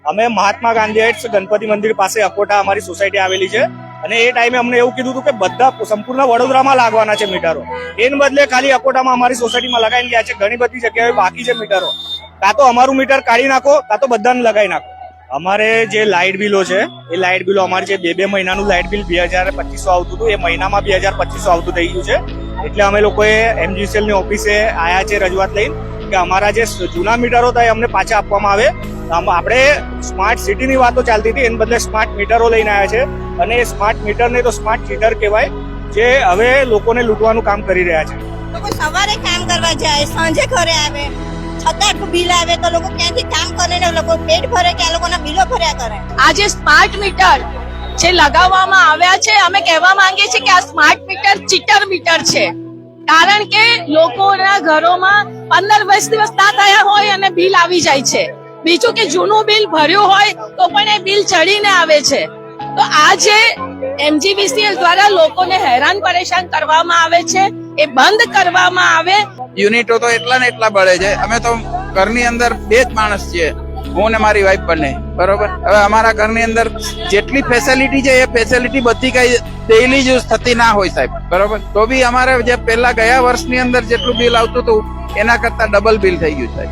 અમે મહાત્મા ગાંધી હાઇટ્સ ગણપતિ મંદિર પાસે અકોટા અમારી સોસાયટી આવેલી છે અને એ ટાઈમે અમને એવું કીધું હતું કે બધા સંપૂર્ણ વડોદરામાં લાગવાના છે મીટરો. એને બદલે ખાલી અકોટામાં અમારી સોસાયટીમાં લગાવી ગયા છે. ઘણી બધી જગ્યાએ બાકી છે મીટરો. કાં તો અમારું મીટર કાઢી નાખો, કાં તો બધાને લગાવી નાખો. અમારે જે લાઇટ બિલો છે એ લાઇટ બિલો અમારે જે 2 મહિનાનું લાઇટ બિલ 2250 આવતું હતું, એ મહિનામાં 2250 આવતું થઈ ગયું છે. એટલે અમે લોકોએ MGCL ની ઓફિસે આયા છે રજૂઆત લઈને કે અમારા જે જૂના મીટરો હતા એ અમને પાછા આપવામાં આવે. આપણે સ્માર્ટ સિટીની વાતો ચાલતી હતી, એને બદલે સ્માર્ટ મીટરો લઈને આવ્યા છે અને એ સ્માર્ટ મીટર ને તો સ્માર્ટ ચીટર કહેવાય, જે હવે લોકોને લૂંટવાનું કામ કરી રહ્યા છે. લોકો સવારે કામ કરવા જાય, સાંજે ઘરે આવે, છતાં બિલ આવે તો લોકો ક્યાંથી કામ કરે ને લોકો પેટ ભરે કે આ લોકોના બિલો ભર્યા કરે. આજે સ્માર્ટ મીટર જે લગાવવામાં આવ્યા છે, અમે કહેવા માંગીએ છીએ કે આ સ્માર્ટ મીટર ચીટર મીટર છે. કારણ કે લોકોના ઘરોમાં 15-20 દિવસ ના થયા હોય અને બિલ આવી જાય છે. બીજું કે જૂનું બિલ ભર્યું હોય તો પણ એ બિલ ચડીને આવે છે. તો આ જે MGVCL દ્વારા લોકોને હેરાન પરેશાન કરવામાં આવે છે એ બંધ કરવામાં આવે. યુનિટો તો એટલા ને એટલા બળે છે. અમે તો ઘરની અંદર 2 જ માણસ છીએ, હું ને મારી વાઈફ બંને, બરોબર. હવે અમારા ઘરની અંદર જેટલી ફેસિલિટી છે એ ફેસિલિટી બધી કઈ ડેઈલી યુઝ થતી ના હોય સાહેબ, બરોબર. તો બી અમારે જે પહેલા ગયા વર્ષની અંદર જેટલું બિલ આવતું હતું એના કરતા ડબલ બિલ થઈ ગયું સાહેબ.